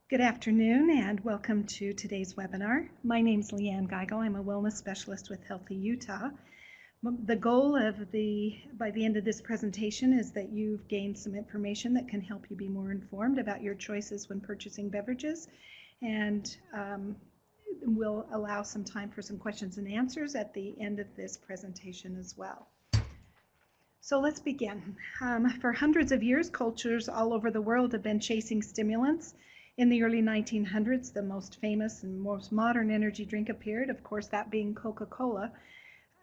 Good afternoon and welcome to today's webinar. My name is Leanne Geigel. I'm a wellness specialist with Healthy Utah. The goal by the end of this presentation is that you've gained some information that can help you be more informed about your choices when purchasing beverages, and we'll allow some time for some questions and answers at the end of this presentation as well. So let's begin. For hundreds of years, cultures all over the world have been chasing stimulants. In the early 1900s, the most famous and most modern energy drink appeared, of course, that being Coca-Cola.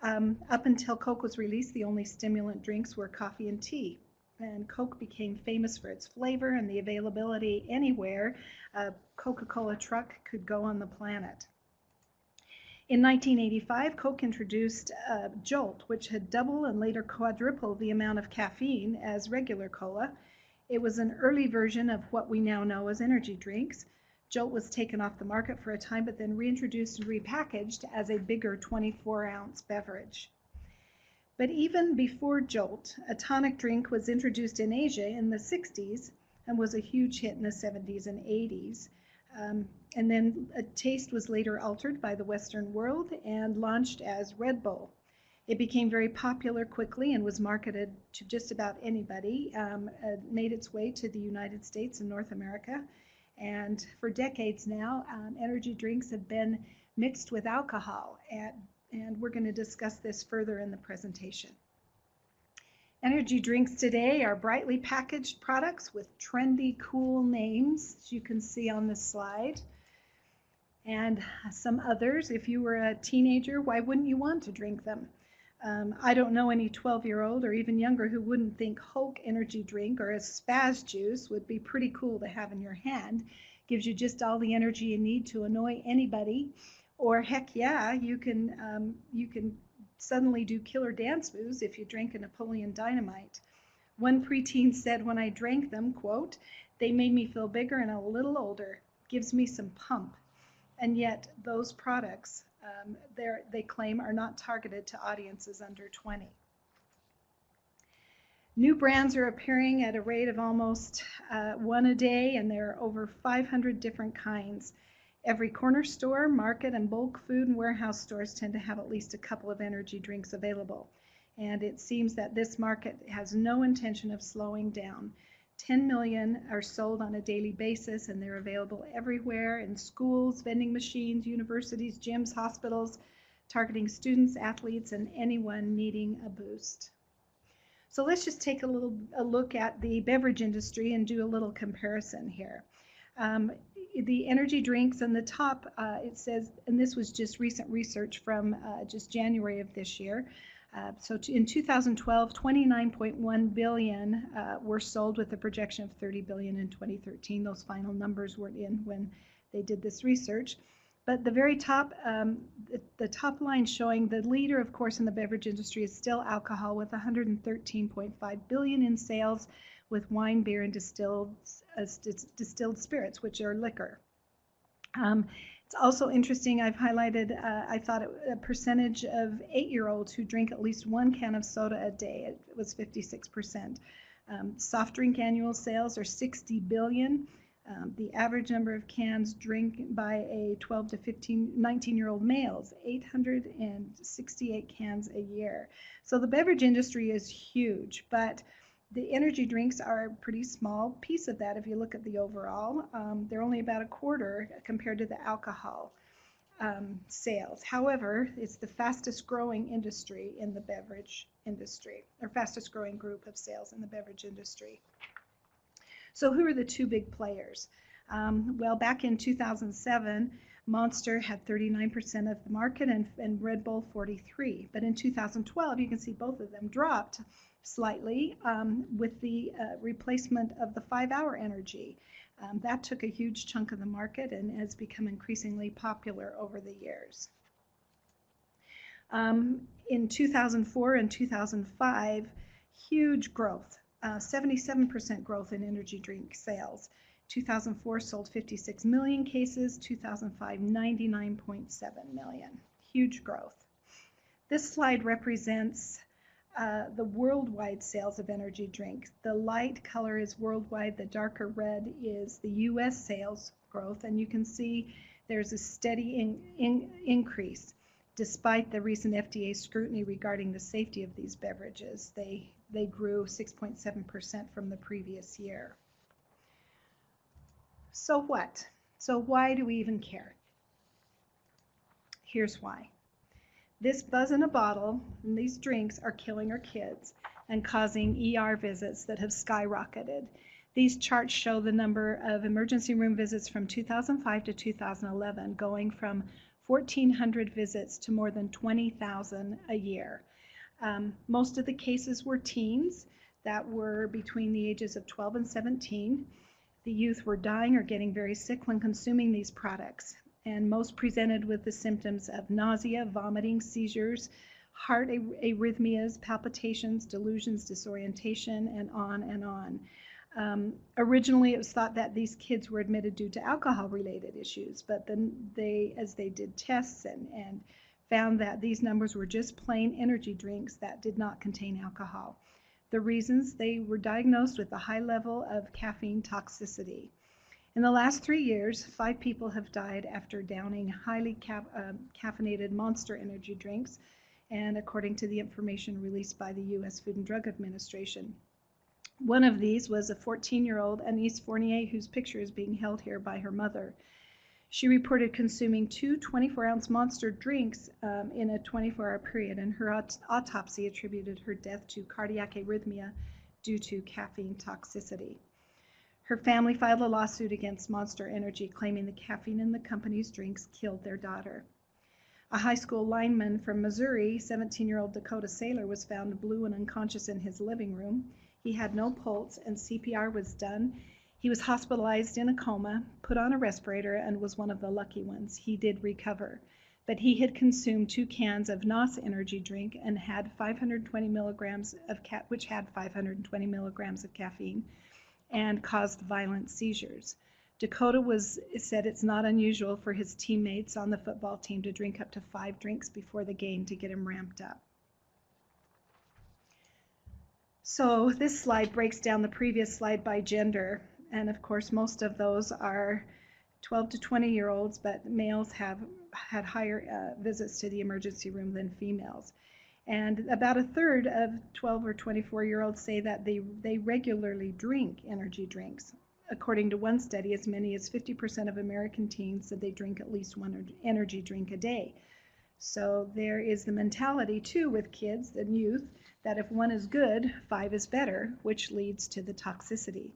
Up until Coke was released, the only stimulant drinks were coffee and tea. And Coke became famous for its flavor and the availability anywhere a Coca-Cola truck could go on the planet. In 1985, Coke introduced Jolt, which had double and later quadruple the amount of caffeine as regular cola. It was an early version of what we now know as energy drinks. Jolt was taken off the market for a time, but then reintroduced and repackaged as a bigger 24-ounce beverage. But even before Jolt, a tonic drink was introduced in Asia in the 60s and was a huge hit in the 70s and 80s. And then a taste was later altered by the Western world and launched as Red Bull. It became very popular quickly and was marketed to just about anybody. It made its way to the United States and North America. And for decades now, energy drinks have been mixed with alcohol. And we're going to discuss this further in the presentation. Energy drinks today are brightly packaged products with trendy, cool names, as you can see on this slide. And some others, if you were a teenager, why wouldn't you want to drink them? I don't know any 12-year-old or even younger who wouldn't think Hulk energy drink or a spaz juice would be pretty cool to have in your hand. Gives you just all the energy you need to annoy anybody. Or heck yeah, you can suddenly do killer dance moves if you drink a Napoleon Dynamite. One preteen said when I drank them, quote, "They made me feel bigger and a little older. Gives me some pump." And yet those products they claim are not targeted to audiences under 20. New brands are appearing at a rate of almost one a day, and there are over 500 different kinds. Every corner store, market, and bulk food and warehouse stores tend to have at least a couple of energy drinks available. And it seems that this market has no intention of slowing down. 10 million are sold on a daily basis, and they're available everywhere in schools, vending machines, universities, gyms, hospitals, targeting students, athletes, and anyone needing a boost. So let's just take a look at the beverage industry and do a little comparison here. The energy drinks on the top, it says, and this was just recent research from just January of this year. So in 2012, 29.1 billion were sold with a projection of 30 billion in 2013. Those final numbers weren't in when they did this research. But the very top, the top line showing the leader, of course, in the beverage industry is still alcohol with 113.5 billion in sales, with wine, beer, and distilled spirits, which are liquor. It's also interesting, I've highlighted, I thought a percentage of 8-year-olds who drink at least one can of soda a day. It was 56%. Soft drink annual sales are 60 billion. The average number of cans drank by a 12 to 19-year-old males, 868 cans a year. So the beverage industry is huge, but the energy drinks are a pretty small piece of that if you look at the overall. They're only about a quarter compared to the alcohol sales. However, it's the fastest growing industry in the beverage industry, or fastest growing group of sales in the beverage industry. So who are the two big players? Well, back in 2007, Monster had 39% of the market and Red Bull 43%. But in 2012, you can see both of them dropped slightly with the replacement of the 5-hour energy. That took a huge chunk of the market and has become increasingly popular over the years. In 2004 and 2005, huge growth, 77% growth in energy drink sales. 2004 sold 56 million cases, 2005 99.7 million. Huge growth. This slide represents the worldwide sales of energy drinks. The light color is worldwide, the darker red is the US sales growth, and you can see there's a steady increase despite the recent FDA scrutiny regarding the safety of these beverages. They grew 6.7% from the previous year. So what? So why do we even care? Here's why. This buzz in a bottle and these drinks are killing our kids and causing ER visits that have skyrocketed. These charts show the number of emergency room visits from 2005 to 2011, going from 1,400 visits to more than 20,000 a year. Most of the cases were teens that were between the ages of 12 and 17. The youth were dying or getting very sick when consuming these products, and most presented with the symptoms of nausea, vomiting, seizures, heart arrhythmias, palpitations, delusions, disorientation, and on and on. Originally, it was thought that these kids were admitted due to alcohol-related issues, but then as they did tests and found that these numbers were just plain energy drinks that did not contain alcohol. The reasons: they were diagnosed with a high level of caffeine toxicity. In the last 3 years, 5 people have died after downing highly caffeinated Monster energy drinks, and according to the information released by the U.S. Food and Drug Administration. One of these was a 14-year-old Anise Fournier, whose picture is being held here by her mother. She reported consuming 2 24-ounce Monster drinks in a 24-hour period, and her autopsy attributed her death to cardiac arrhythmia due to caffeine toxicity. Her family filed a lawsuit against Monster Energy, claiming the caffeine in the company's drinks killed their daughter. A high school lineman from Missouri, 17-year-old Dakota Saylor, was found blue and unconscious in his living room. He had no pulse, and CPR was done. He was hospitalized in a coma, put on a respirator, and was one of the lucky ones. He did recover, but he had consumed 2 cans of NOS energy drink and had 520 milligrams of which had 520 milligrams of caffeine, and caused violent seizures. Dakota said it's not unusual for his teammates on the football team to drink up to 5 drinks before the game to get him ramped up. So this slide breaks down the previous slide by gender, and of course most of those are 12 to 20-year-olds, but males have had higher visits to the emergency room than females. And about a third of 12 or 24-year-olds say that they regularly drink energy drinks. According to one study, as many as 50% of American teens said they drink at least one energy drink a day. So there is the mentality too with kids and youth that if one is good, 5 is better, which leads to the toxicity.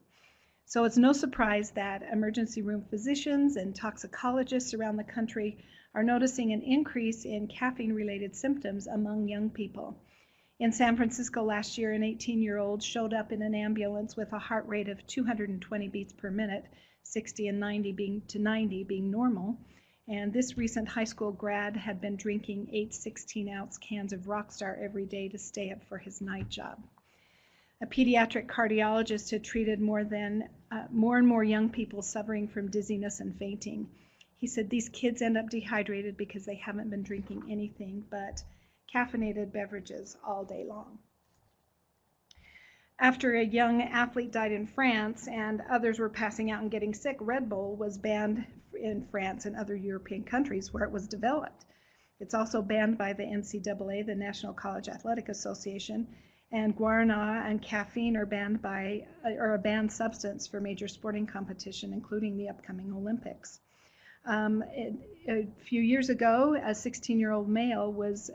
So it's no surprise that emergency room physicians and toxicologists around the country are noticing an increase in caffeine-related symptoms among young people. In San Francisco last year, an 18-year-old showed up in an ambulance with a heart rate of 220 beats per minute, 60 and 90 being normal. And this recent high school grad had been drinking 8 16-ounce cans of Rockstar every day to stay up for his night job. A pediatric cardiologist had treated more and more young people suffering from dizziness and fainting. He said these kids end up dehydrated because they haven't been drinking anything but caffeinated beverages all day long. After a young athlete died in France and others were passing out and getting sick, Red Bull was banned in France and other European countries where it was developed. It's also banned by the NCAA, the National College Athletic Association, and guarana and caffeine are a banned substance for major sporting competition, including the upcoming Olympics. A few years ago, a 16-year-old male was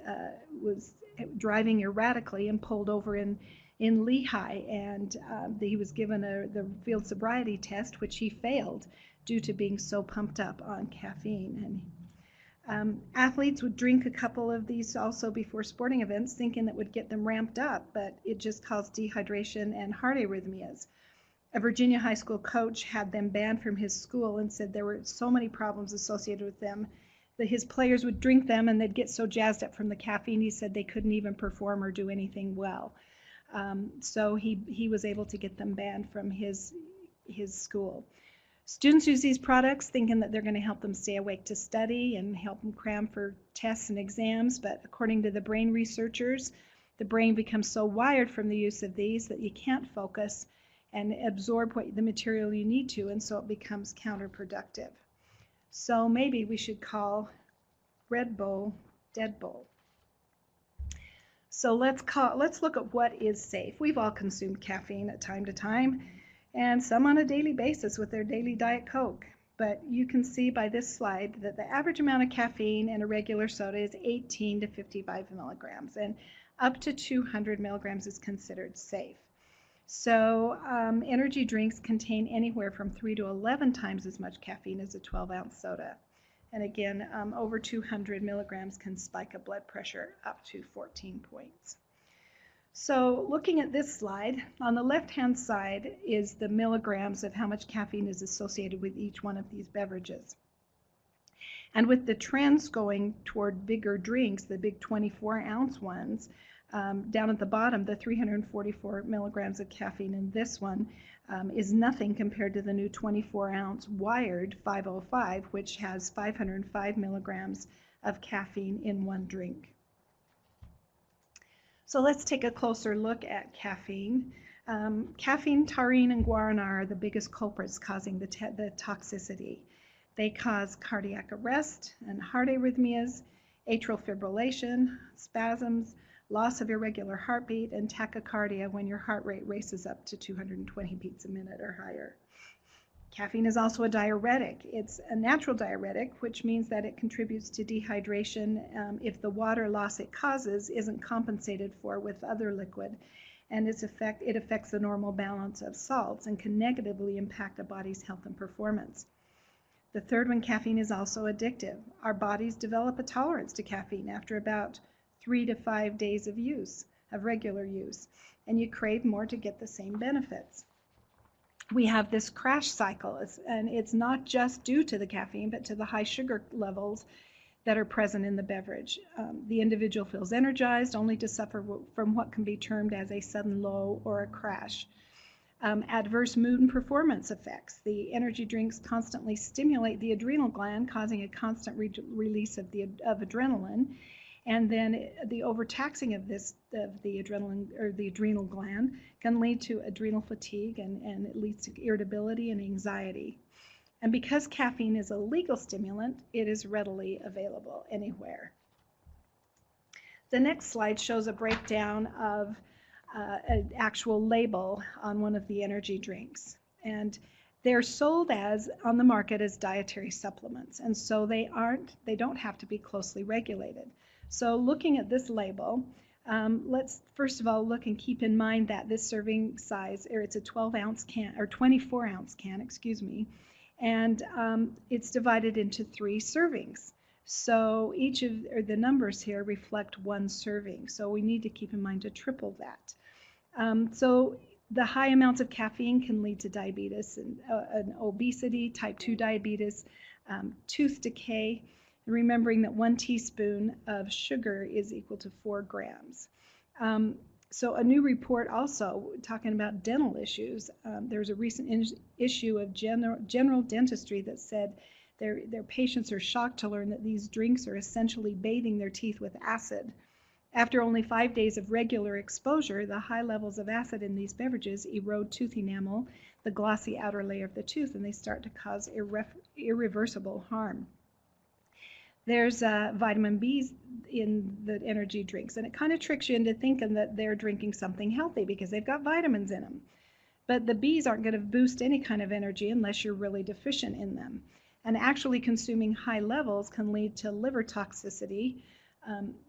driving erratically and pulled over in Lehigh, and he was given the field sobriety test, which he failed due to being so pumped up on caffeine. And athletes would drink a couple of these also before sporting events, thinking that would get them ramped up, but it just caused dehydration and heart arrhythmias. A Virginia high school coach had them banned from his school and said there were so many problems associated with them that his players would drink them and they'd get so jazzed up from the caffeine, he said they couldn't even perform or do anything well. So he was able to get them banned from his school. Students use these products thinking that they're going to help them stay awake to study and help them cram for tests and exams, but according to the brain researchers, The brain becomes so wired from the use of these that you can't focus and absorb the material you need to, and so it becomes counterproductive. So maybe we should call Red Bull Dead Bull. So let's look at what is safe. We've all consumed caffeine at time to time, and some on a daily basis with their daily Diet Coke. But you can see by this slide that the average amount of caffeine in a regular soda is 18 to 55 milligrams, and up to 200 milligrams is considered safe. So energy drinks contain anywhere from 3 to 11 times as much caffeine as a 12-ounce soda. And again, over 200 milligrams can spike a blood pressure up to 14 points. So looking at this slide, on the left-hand side is the milligrams of how much caffeine is associated with each one of these beverages. And with the trends going toward bigger drinks, the big 24-ounce ones, down at the bottom, the 344 milligrams of caffeine in this one is nothing compared to the new 24-ounce Wired 505, which has 505 milligrams of caffeine in one drink. So let's take a closer look at caffeine. Caffeine, taurine, and guarana are the biggest culprits causing the toxicity. They cause cardiac arrest and heart arrhythmias, atrial fibrillation, spasms, loss of irregular heartbeat, and tachycardia when your heart rate races up to 220 beats a minute or higher. Caffeine is also a diuretic. It's a natural diuretic, which means that it contributes to dehydration if the water loss it causes isn't compensated for with other liquid, and it affects the normal balance of salts and can negatively impact a body's health and performance. The third one, caffeine is also addictive. Our bodies develop a tolerance to caffeine after about 3 to 5 days of regular use, and you crave more to get the same benefits. We have this crash cycle, and it's not just due to the caffeine, but to the high sugar levels that are present in the beverage. The individual feels energized only to suffer from what can be termed as a sudden low or a crash. Adverse mood and performance effects. The energy drinks constantly stimulate the adrenal gland, causing a constant release of adrenaline. And then the overtaxing of the adrenal gland can lead to adrenal fatigue, and it leads to irritability and anxiety. And because caffeine is a legal stimulant, it is readily available anywhere. The next slide shows a breakdown of an actual label on one of the energy drinks. And they're sold on the market as dietary supplements, and so they don't have to be closely regulated. So looking at this label, let's first of all look and keep in mind that this serving size, it's a 12-ounce can, or 24-ounce can, excuse me, and it's divided into 3 servings. So each of the numbers here reflect 1 serving, so we need to keep in mind to triple that. So the high amounts of caffeine can lead to diabetes and obesity, type 2 diabetes, tooth decay, remembering that 1 teaspoon of sugar is equal to 4 grams. So a new report also talking about dental issues. There's a recent issue of general dentistry that said their patients are shocked to learn that these drinks are essentially bathing their teeth with acid. After only 5 days of regular exposure, the high levels of acid in these beverages erode tooth enamel, the glossy outer layer of the tooth, and they start to cause irreversible harm. There's vitamin B in the energy drinks, and it kind of tricks you into thinking that they're drinking something healthy because they've got vitamins in them. But the Bs aren't going to boost any kind of energy unless you're really deficient in them. And actually consuming high levels can lead to liver toxicity.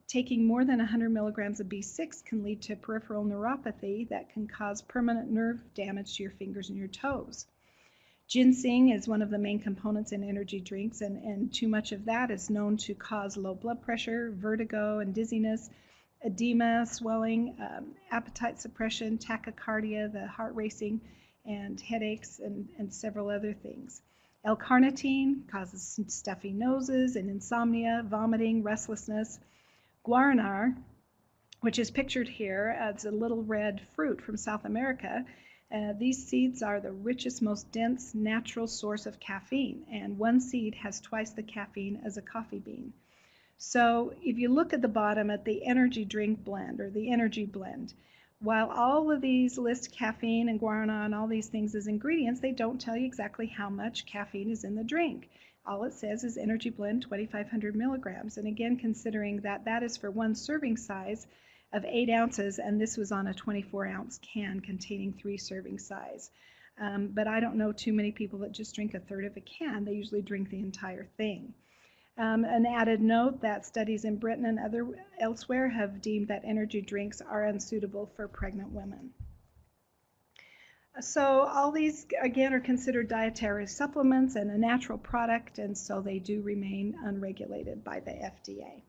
Taking more than 100 milligrams of B6 can lead to peripheral neuropathy that can cause permanent nerve damage to your fingers and your toes. Ginseng is one of the main components in energy drinks, and too much of that is known to cause low blood pressure, vertigo and dizziness, edema, swelling, appetite suppression, tachycardia, the heart racing, and headaches, and several other things. L-carnitine causes stuffy noses and insomnia, vomiting, restlessness. Guaranar, which is pictured here as a little red fruit from South America, these seeds are the richest, most dense natural source of caffeine, and 1 seed has twice the caffeine as a coffee bean. So if you look at the bottom at the energy drink blend or the energy blend, while all of these list caffeine and guarana and all these things as ingredients, they don't tell you exactly how much caffeine is in the drink. All it says is energy blend 2,500 milligrams. And again, considering that that is for one serving size of 8 ounces, and this was on a 24-ounce can containing 3 serving size. But I don't know too many people that just drink a third of a can. They usually drink the entire thing. An added note that studies in Britain and elsewhere have deemed that energy drinks are unsuitable for pregnant women. So all these, again, are considered dietary supplements and a natural product, and so they do remain unregulated by the FDA.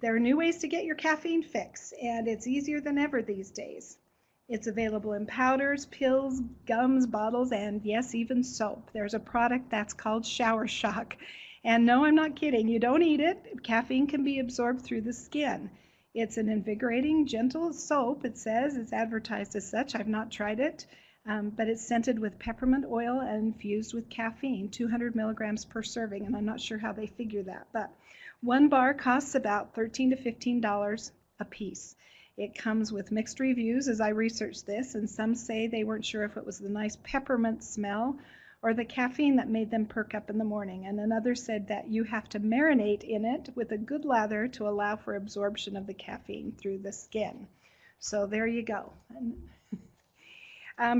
There are new ways to get your caffeine fix, and it's easier than ever these days. It's available in powders, pills, gums, bottles, and yes, even soap. There's a product that's called Shower Shock. And no, I'm not kidding. You don't eat it. Caffeine can be absorbed through the skin. It's an invigorating, gentle soap, it says. It's advertised as such. I've not tried it, but it's scented with peppermint oil and infused with caffeine, 200 milligrams per serving, and I'm not sure how they figure that. But one bar costs about $13 to $15 a piece. It comes with mixed reviews as I researched this, and some say they weren't sure if it was the nice peppermint smell or the caffeine that made them perk up in the morning, and another said that you have to marinate in it with a good lather to allow for absorption of the caffeine through the skin. So there you go.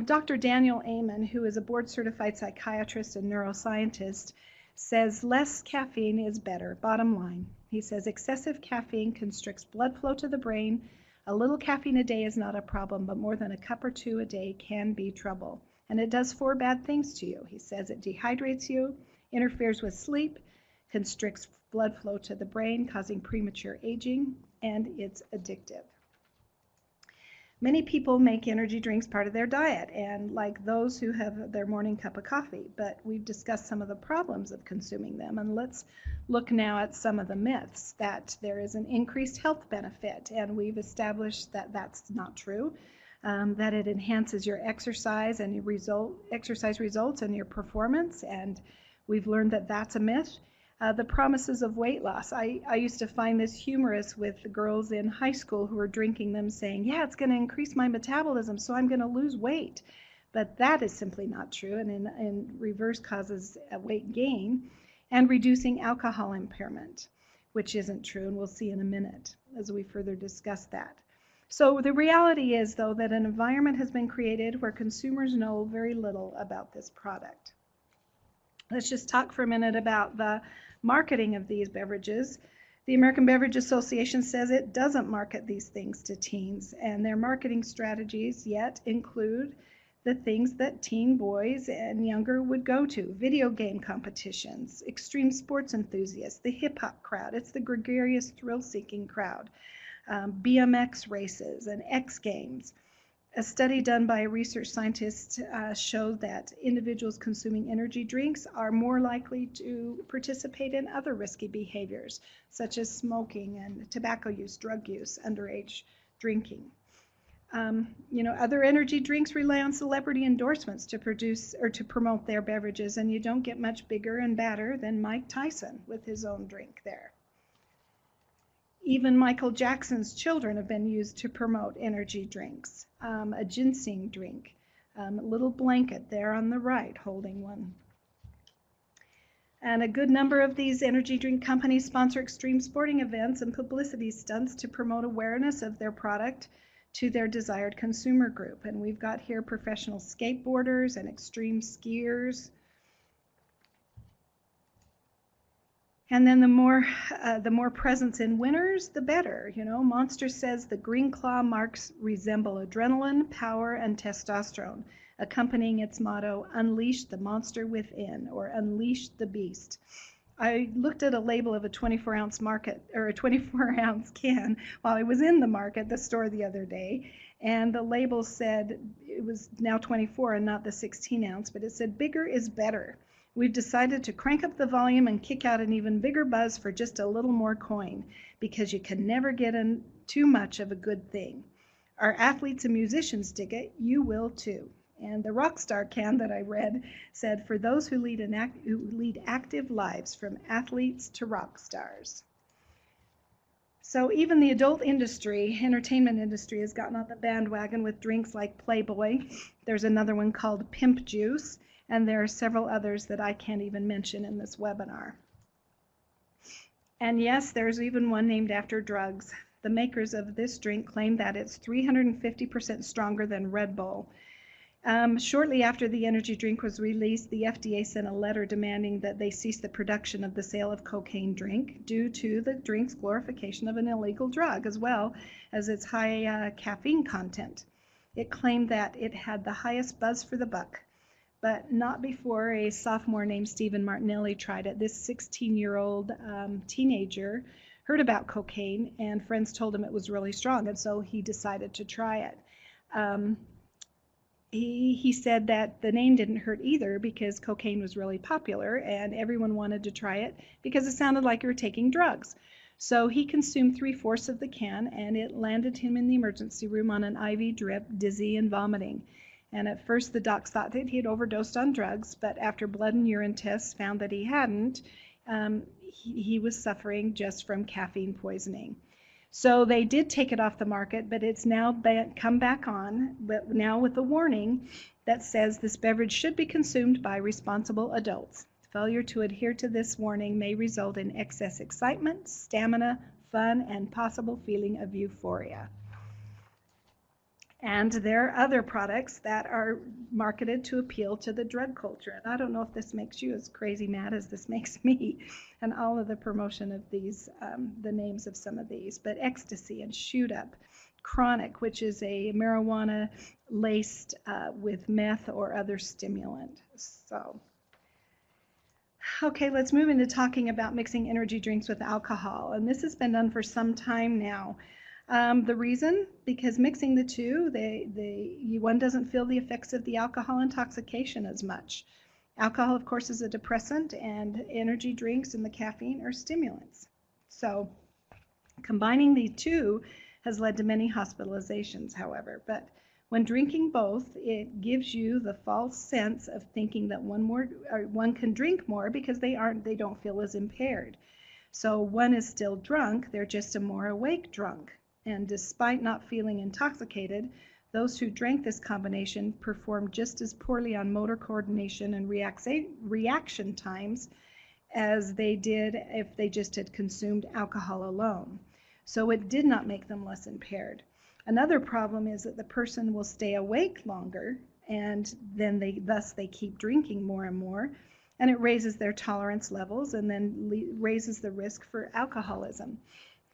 Dr. Daniel Amen, who is a board-certified psychiatrist and neuroscientist, says less caffeine is better, bottom line. He says excessive caffeine constricts blood flow to the brain. A little caffeine a day is not a problem, but more than a cup or two a day can be trouble. And it does 4 bad things to you. He says it dehydrates you, interferes with sleep, constricts blood flow to the brain, causing premature aging, and it's addictive. Many people make energy drinks part of their diet, and like those who have their morning cup of coffee, but we've discussed some of the problems of consuming them, and let's look now at some of the myths. That there is an increased health benefit, and we've established that that's not true, that it enhances your exercise and your exercise results and your performance, and we've learned that that's a myth. The promises of weight loss. I used to find this humorous with the girls in high school who were drinking them saying, yeah, it's going to increase my metabolism, so I'm going to lose weight. But that is simply not true, and in reverse causes a weight gain, and reducing alcohol impairment, which isn't true, and we'll see in a minute as we further discuss that. So the reality is, though, that an environment has been created where consumers know very little about this product. Let's just talk for a minute about the marketing of these beverages. The American Beverage Association says it doesn't market these things to teens, and their marketing strategies yet include the things that teen boys and younger would go to: video game competitions, extreme sports enthusiasts, the hip-hop crowd, it's the gregarious thrill-seeking crowd, BMX races and X Games. A study done by a research scientist showed that individuals consuming energy drinks are more likely to participate in other risky behaviors, such as smoking and tobacco use, drug use, underage drinking. Other energy drinks rely on celebrity endorsements to produce or to promote their beverages, and you don't get much bigger and badder than Mike Tyson with his own drink there. Even Michael Jackson's children have been used to promote energy drinks. A ginseng drink, a little blanket there on the right holding one. And a good number of these energy drink companies sponsor extreme sporting events and publicity stunts to promote awareness of their product to their desired consumer group. And we've got here professional skateboarders and extreme skiers. And then the more presence in winners, the better. Monster says the Green Claw marks resemble adrenaline, power, and testosterone, accompanying its motto, "Unleash the monster within," or "Unleash the beast." I looked at a label of a 24-ounce can while I was in the store the other day, and the label said it was now 24 and not the 16-ounce, but it said bigger is better. We've decided to crank up the volume and kick out an even bigger buzz for just a little more coin, because you can never get too much of a good thing. Our athletes and musicians dig it. You will too. And the Rockstar can that I read said, for those who lead active lives, from athletes to rock stars. So even the adult industry, entertainment industry, has gotten on the bandwagon with drinks like Playboy. There's another one called Pimp Juice, and there are several others that I can't even mention in this webinar. And yes, there's even one named after drugs. The makers of this drink claim that it's 350% stronger than Red Bull. Shortly after the energy drink was released, the FDA sent a letter demanding that they cease the production of the sale of cocaine drink due to the drink's glorification of an illegal drug, as well as its high caffeine content. It claimed that it had the highest buzz for the buck, but not before a sophomore named Stephen Martinelli tried it. This 16-year-old teenager heard about cocaine, and friends told him it was really strong, and so he decided to try it. He said that the name didn't hurt either because cocaine was really popular and everyone wanted to try it because it sounded like you were taking drugs. So he consumed 3/4 of the can, and it landed him in the emergency room on an IV drip, dizzy and vomiting. And at first the docs thought that he had overdosed on drugs, but after blood and urine tests found that he hadn't. He was suffering just from caffeine poisoning. So they did take it off the market, but it's now come back on, but now with a warning that says this beverage should be consumed by responsible adults. Failure to adhere to this warning may result in excess excitement, stamina, fun, and possible feeling of euphoria. And there are other products that are marketed to appeal to the drug culture. And I don't know if this makes you as crazy mad as this makes me, and all of the promotion of these, the names of some of these. But ecstasy and shoot up, chronic, which is a marijuana laced with meth or other stimulant. So, okay, let's move into talking about mixing energy drinks with alcohol. And this has been done for some time now. The reason, because mixing the two, one doesn't feel the effects of the alcohol intoxication as much. Alcohol, of course, is a depressant, and energy drinks and the caffeine are stimulants. So combining the two has led to many hospitalizations, however. But when drinking both, it gives you the false sense of thinking that one can drink more because they don't feel as impaired. So one is still drunk, they're just a more awake drunk. And despite not feeling intoxicated, those who drank this combination performed just as poorly on motor coordination and reaction times as they did if they just had consumed alcohol alone. So it did not make them less impaired. Another problem is that the person will stay awake longer, and then thus they keep drinking more and more, and it raises their tolerance levels and then raises the risk for alcoholism.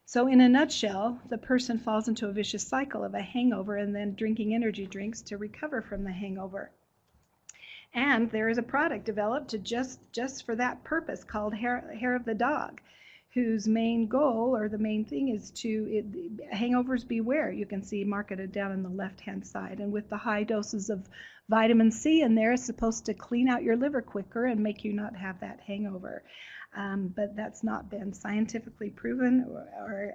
So in a nutshell, the person falls into a vicious cycle of a hangover and then drinking energy drinks to recover from the hangover. And there is a product developed to just for that purpose called Hair of the Dog, whose main goal, or the main thing, is hangovers beware. You can see marketed down on the left-hand side. And with the high doses of vitamin C in there, it's supposed to clean out your liver quicker and make you not have that hangover. But that's not been scientifically proven or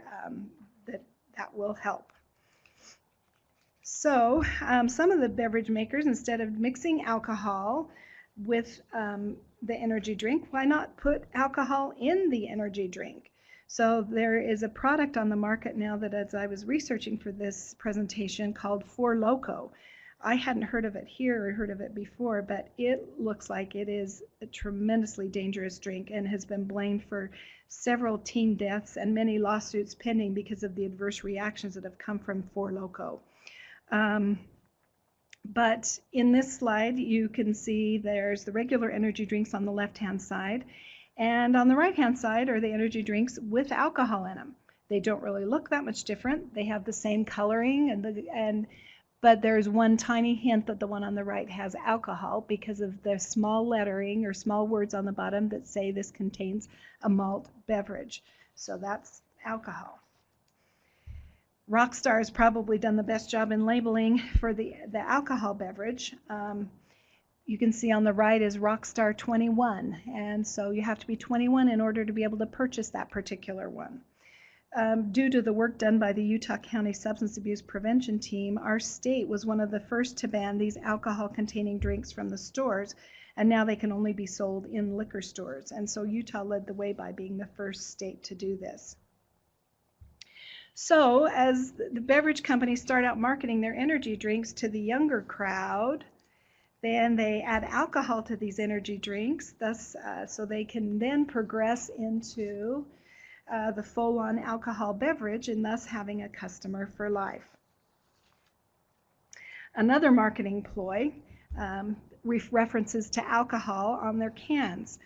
that will help. So some of the beverage makers, instead of mixing alcohol with the energy drink, why not put alcohol in the energy drink? So there is a product on the market now that, as I was researching for this presentation, called Four Loko. I hadn't heard of it here or heard of it before, but it looks like it is a tremendously dangerous drink and has been blamed for several teen deaths and many lawsuits pending because of the adverse reactions that have come from Four Loko. But in this slide, you can see there's the regular energy drinks on the left-hand side, and on the right-hand side are the energy drinks with alcohol in them. They don't really look that much different. They have the same coloring, but there's one tiny hint that the one on the right has alcohol because of the small lettering or small words on the bottom that say this contains a malt beverage. So that's alcohol. Rockstar has probably done the best job in labeling for the alcohol beverage. You can see on the right is Rockstar 21, and so you have to be 21 in order to be able to purchase that particular one. Due to the work done by the Utah County Substance Abuse Prevention Team, our state was one of the first to ban these alcohol-containing drinks from the stores, and now they can only be sold in liquor stores. And so Utah led the way by being the first state to do this. So as the beverage companies start out marketing their energy drinks to the younger crowd, then they add alcohol to these energy drinks, thus so they can then progress into the full-on alcohol beverage and thus having a customer for life. Another marketing ploy references to alcohol on their cans.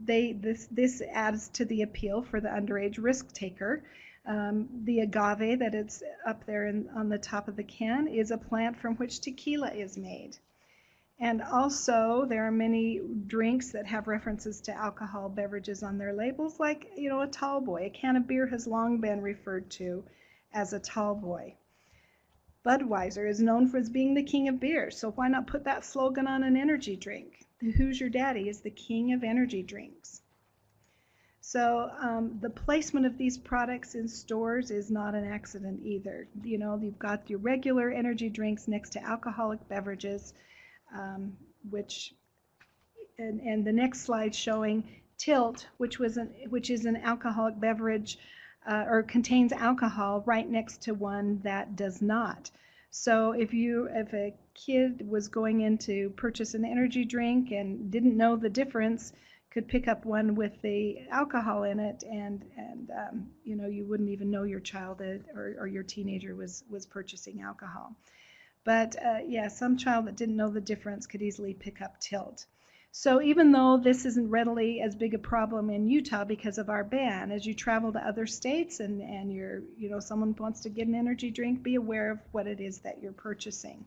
This adds to the appeal for the underage risk taker. The agave that it's up there on the top of the can is a plant from which tequila is made. And also, there are many drinks that have references to alcohol beverages on their labels, like, a tall boy. A can of beer has long been referred to as a tall boy. Budweiser is known for as being the king of beer, so why not put that slogan on an energy drink? The Who's Your Daddy is the king of energy drinks. So the placement of these products in stores is not an accident either. You've got your regular energy drinks next to alcoholic beverages, and the next slide showing Tilt, which is an alcoholic beverage or contains alcohol, right next to one that does not. So if a kid was going in to purchase an energy drink and didn't know the difference, could pick up one with the alcohol in it, and you wouldn't even know your child or your teenager was purchasing alcohol. But some child that didn't know the difference could easily pick up Tilt. So even though this isn't readily as big a problem in Utah because of our ban, as you travel to other states and someone wants to get an energy drink, be aware of what it is that you're purchasing.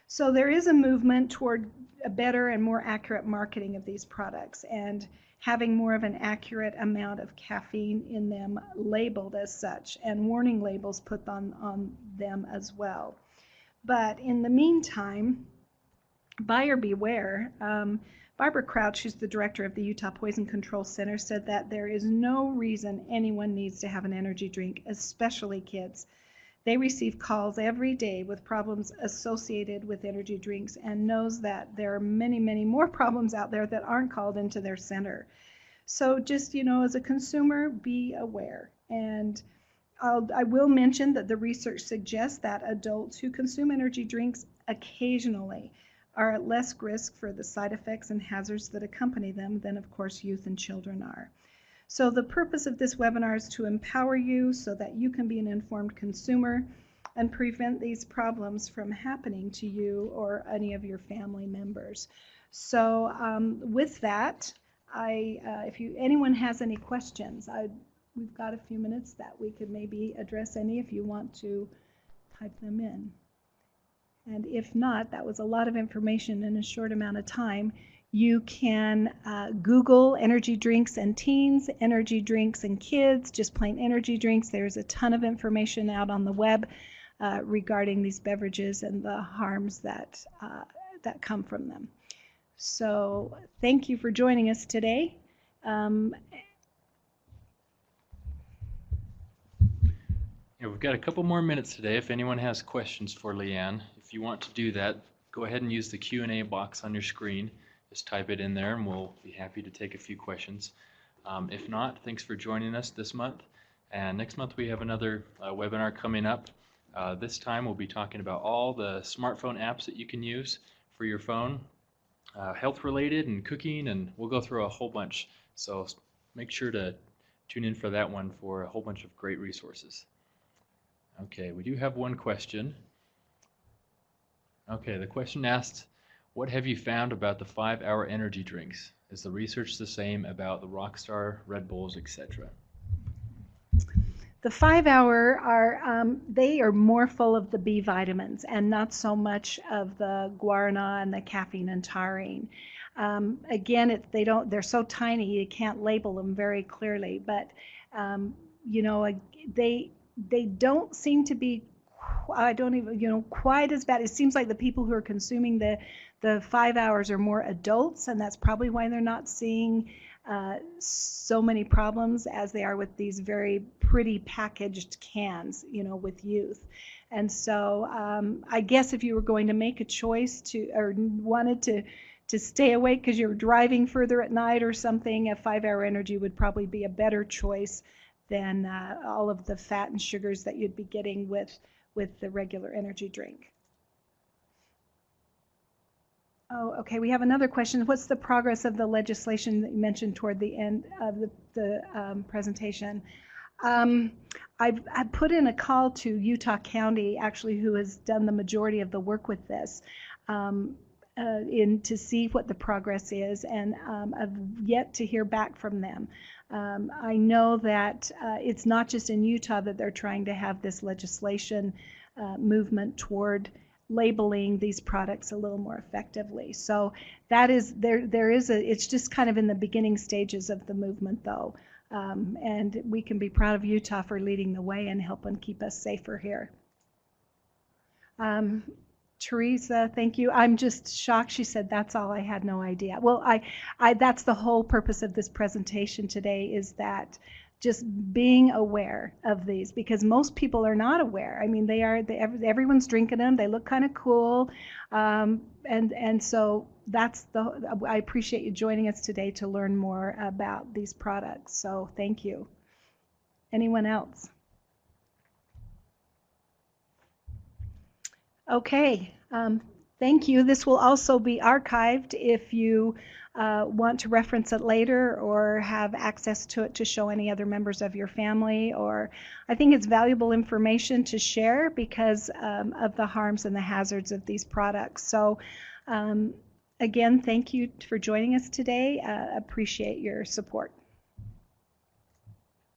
So there is a movement toward a better and more accurate marketing of these products and having more of an accurate amount of caffeine in them labeled as such, and warning labels put on them as well. But in the meantime, buyer beware. Barbara Crouch, who's the director of the Utah Poison Control Center, said that there is no reason anyone needs to have an energy drink, especially kids. They receive calls every day with problems associated with energy drinks and knows that there are many, many more problems out there that aren't called into their center. So just, as a consumer, be aware. And I will mention that the research suggests that adults who consume energy drinks occasionally are at less risk for the side effects and hazards that accompany them than, of course, youth and children are. So the purpose of this webinar is to empower you so that you can be an informed consumer and prevent these problems from happening to you or any of your family members. So with that, if anyone has any questions, we've got a few minutes that we could maybe address any if you want to type them in. And if not, that was a lot of information in a short amount of time. You can Google energy drinks and teens, energy drinks and kids, just plain energy drinks. There's a ton of information out on the web regarding these beverages and the harms that come from them. So thank you for joining us today. We've got a couple more minutes today. If anyone has questions for Leanne, if you want to do that, go ahead and use the Q&A box on your screen. Just type it in there and we'll be happy to take a few questions. If not, thanks for joining us this month. And next month we have another webinar coming up. This time we'll be talking about all the smartphone apps that you can use for your phone, health related and cooking, and we'll go through a whole bunch. So make sure to tune in for that one for a whole bunch of great resources. Okay, we do have one question. Okay, the question asked, what have you found about the 5-hour energy drinks? Is the research the same about the Rockstar, Red Bulls, etc.? The 5-hour they are more full of the B vitamins and not so much of the guarana and the caffeine and taurine. Again, they're so tiny you can't label them very clearly, but they don't seem to be quite as bad. It seems like the people who are consuming the 5 hours are more adults, and that's probably why they're not seeing so many problems as they are with these very pretty packaged cans, with youth. And so I guess if you were going to make a choice or wanted to stay awake because you're driving further at night or something, a 5-Hour Energy would probably be a better choice than all of the fat and sugars that you'd be getting with the regular energy drink. Oh, okay. We have another question. What's the progress of the legislation that you mentioned toward the end of the presentation? I've put in a call to Utah County, actually, who has done the majority of the work with this, to see what the progress is, and I've yet to hear back from them. I know that it's not just in Utah that they're trying to have this legislation movement toward labeling these products a little more effectively. So that is it's just kind of in the beginning stages of the movement, though. And we can be proud of Utah for leading the way and helping keep us safer here. Teresa, thank you. I'm just shocked. She said, that's all. I had no idea. Well, that's the whole purpose of this presentation today, is that just being aware of these, because most people are not aware. I mean, everyone's drinking them. They look kind of cool. And so I appreciate you joining us today to learn more about these products. So thank you. Anyone else? Okay, thank you. This will also be archived if you want to reference it later or have access to it to show any other members of your family. Or I think it's valuable information to share because of the harms and the hazards of these products. So again, thank you for joining us today. Appreciate your support.